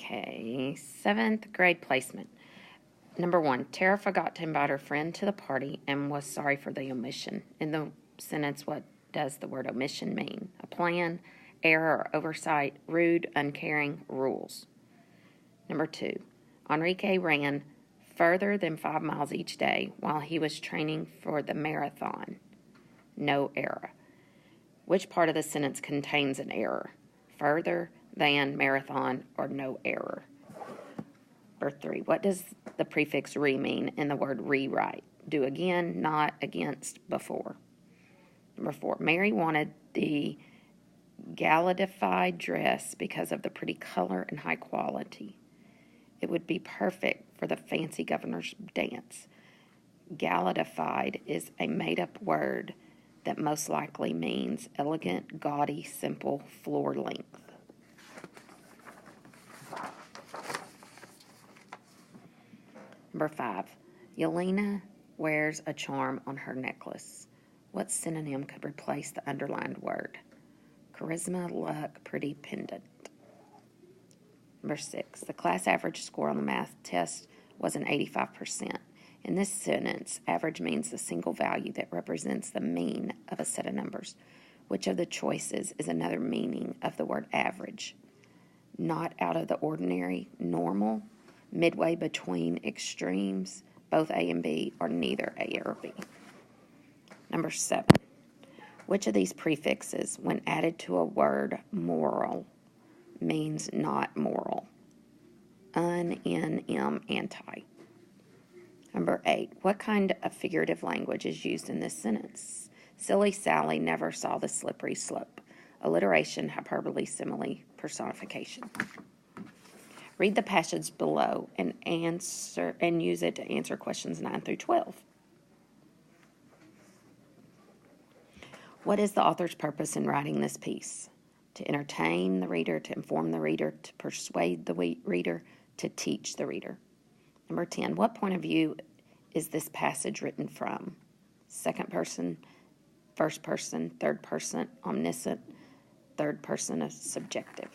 Okay, 7th grade placement. Number 1, Tara forgot to invite her friend to the party and was sorry for the omission. In the sentence, what does the word omission mean? A plan, error, or oversight, rude, uncaring, rules. Number 2, Enrique ran further than 5 miles each day while he was training for the marathon. No error. Which part of the sentence contains an error? Further than, marathon, or no error? Number 3, what does the prefix re mean in the word rewrite? Do again, not, against, before. Number 4, Mary wanted the gallidified dress because of the pretty color and high quality. It would be perfect for the fancy governor's dance. Gallidified is a made-up word that most likely means elegant, gaudy, simple, floor length. Number 5, Yelena wears a charm on her necklace. What synonym could replace the underlined word? Charisma, luck, pretty pendant. Number 6, the class average score on the math test was an 85%. In this sentence, average means the single value that represents the mean of a set of numbers. Which of the choices is another meaning of the word average? Not out of the ordinary, normal, midway between extremes, both A and B, or neither A or B. Number 7, which of these prefixes, when added to a word moral, means not moral? Anti. Number 8, what kind of figurative language is used in this sentence? Silly Sally never saw the slippery slope. Alliteration, hyperbole, simile, personification. Read the passage below and use it to answer questions 9 through 12. What is the author's purpose in writing this piece? To entertain the reader, to inform the reader, to persuade the reader, to teach the reader. Number 10, what point of view is this passage written from? Second person, first person, third person, omniscient, third person, subjective.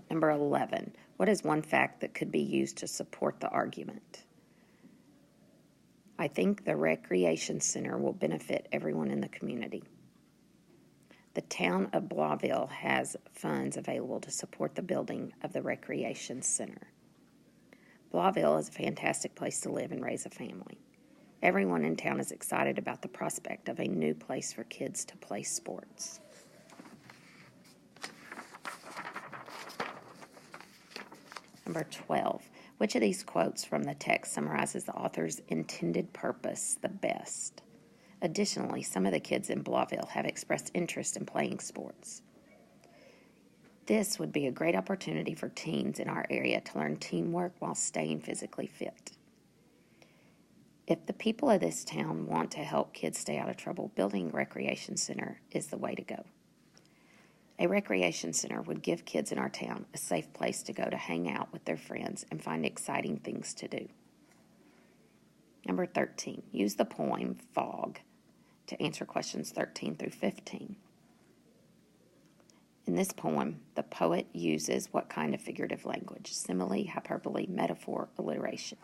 Number 11, what is one fact that could be used to support the argument? I think the recreation center will benefit everyone in the community. The town of Blauville has funds available to support the building of the recreation center. Blauville is a fantastic place to live and raise a family. Everyone in town is excited about the prospect of a new place for kids to play sports. Number 12, which of these quotes from the text summarizes the author's intended purpose the best? Additionally, some of the kids in Blauville have expressed interest in playing sports. This would be a great opportunity for teens in our area to learn teamwork while staying physically fit. If the people of this town want to help kids stay out of trouble, building a recreation center is the way to go. A recreation center would give kids in our town a safe place to go to hang out with their friends and find exciting things to do. Number 13, use the poem Fog to answer questions 13 through 15. In this poem, the poet uses what kind of figurative language? Simile, hyperbole, metaphor, alliteration.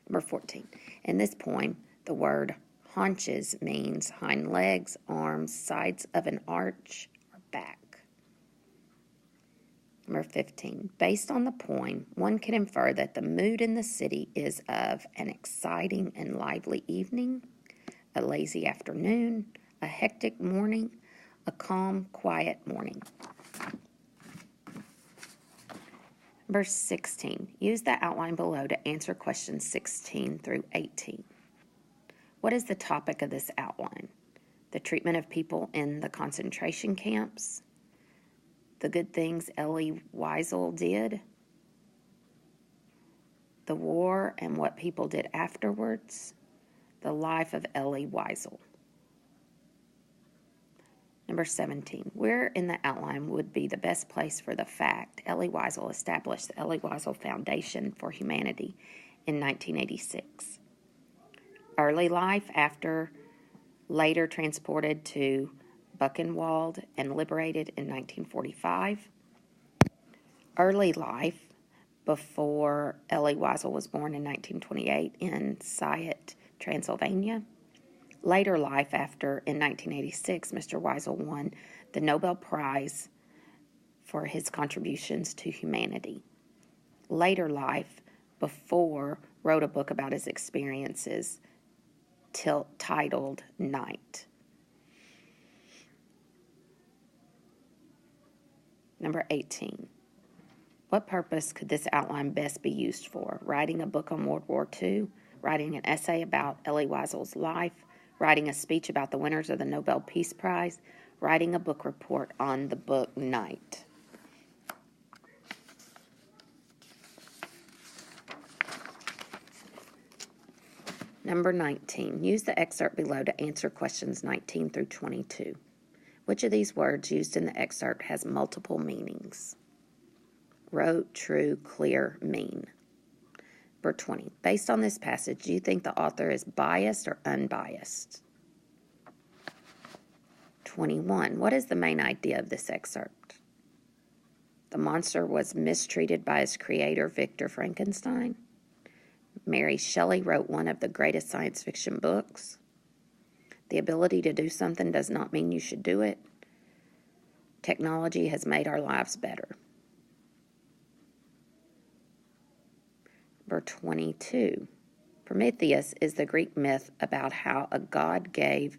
Number 14, in this poem, the word haunches means hind legs, arms, sides of an arch, or back. Number 15, based on the poem, one can infer that the mood in the city is of an exciting and lively evening, a lazy afternoon, a hectic morning, a calm, quiet morning. Verse 16, use the outline below to answer questions 16 through 18. What is the topic of this outline? The treatment of people in the concentration camps? The good things Elie Wiesel did? The war and what people did afterwards? The life of Elie Wiesel. Number 17, where in the outline would be the best place for the fact Elie Wiesel established the Elie Wiesel Foundation for Humanity in 1986? Early life after later transported to Buchenwald and liberated in 1945. Early life, before Elie Wiesel was born in 1928 in Siyet, Transylvania. Later life, after in 1986, Mr. Wiesel won the Nobel Prize for his contributions to humanity. Later life, before wrote a book about his experiences titled Night. Number 18. What purpose could this outline best be used for? Writing a book on World War II, writing an essay about Elie Wiesel's life, writing a speech about the winners of the Nobel Peace Prize, writing a book report on the book Night. Number 19. Use the excerpt below to answer questions 19 through 22. Which of these words used in the excerpt has multiple meanings? Wrote, true, clear, mean. Number 20. Based on this passage, do you think the author is biased or unbiased? 21. What is the main idea of this excerpt? The monster was mistreated by his creator, Victor Frankenstein. Mary Shelley wrote one of the greatest science fiction books. The ability to do something does not mean you should do it. Technology has made our lives better. Number 22. Prometheus is the Greek myth about how a god gave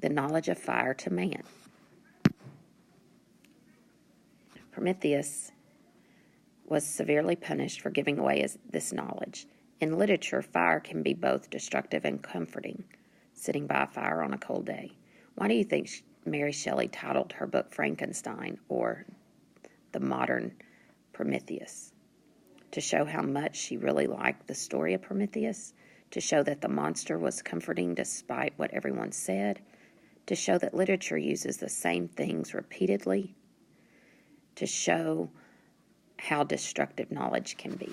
the knowledge of fire to man. Prometheus was severely punished for giving away this knowledge. In literature, fire can be both destructive and comforting, sitting by a fire on a cold day. Why do you think Mary Shelley titled her book Frankenstein, or the modern Prometheus? To show how much she really liked the story of Prometheus, to show that the monster was comforting despite what everyone said, to show that literature uses the same things repeatedly, to show how destructive knowledge can be.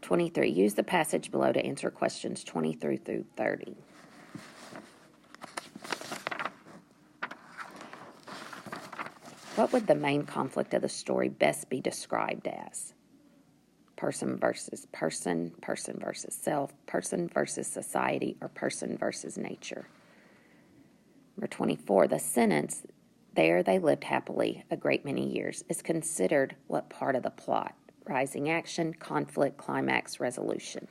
23. Use the passage below to answer questions 23 through 30. What would the main conflict of the story best be described as? Person versus person, person versus self, person versus society, or person versus nature? Number 24, the sentence, "There they lived happily a great many years," is considered what part of the plot? Rising action, conflict, climax, resolution.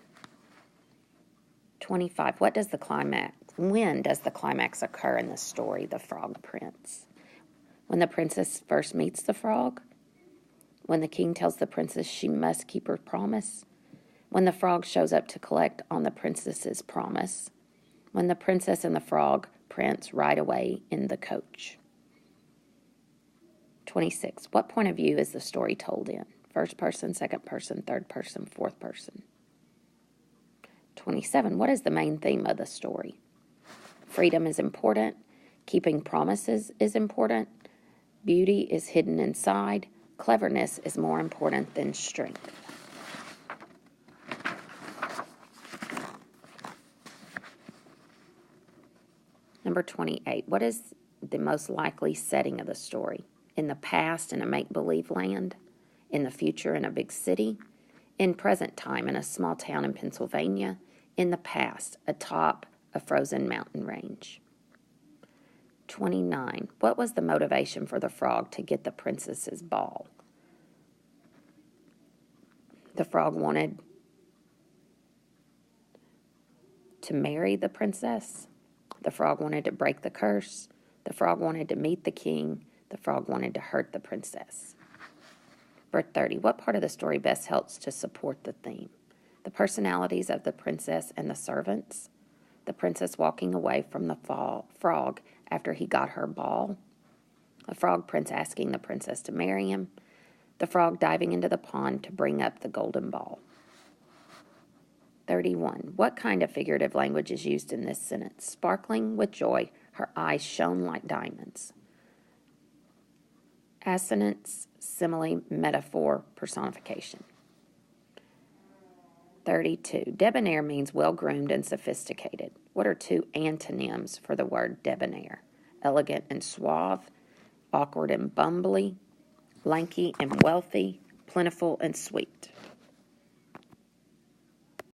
25, when does the climax occur in the story, The Frog Prince? When the princess first meets the frog? When the king tells the princess she must keep her promise? When the frog shows up to collect on the princess's promise? When the princess and the frog prince ride away in the coach? 26. What point of view is the story told in? First person, second person, third person, fourth person? 27. What is the main theme of the story? Freedom is important. Keeping promises is important. Beauty is hidden inside. Cleverness is more important than strength. Number 28. What is the most likely setting of the story? In the past, in a make-believe land? In the future, in a big city? In present time, in a small town in Pennsylvania? In the past, atop a frozen mountain range? 29. What was the motivation for the frog to get the princess's ball? The frog wanted to marry the princess. The frog wanted to break the curse. The frog wanted to meet the king. The frog wanted to hurt the princess. Number 30. What part of the story best helps to support the theme? The personalities of the princess and the servants. The princess walking away from the frog after he got her ball. The frog prince asking the princess to marry him. The frog diving into the pond to bring up the golden ball. 31. What kind of figurative language is used in this sentence? Sparkling with joy, her eyes shone like diamonds. Assonance, simile, metaphor, personification. 32. Debonair means well-groomed and sophisticated. What are two antonyms for the word debonair? Elegant and suave, awkward and bumbly, lanky and wealthy, plentiful and sweet.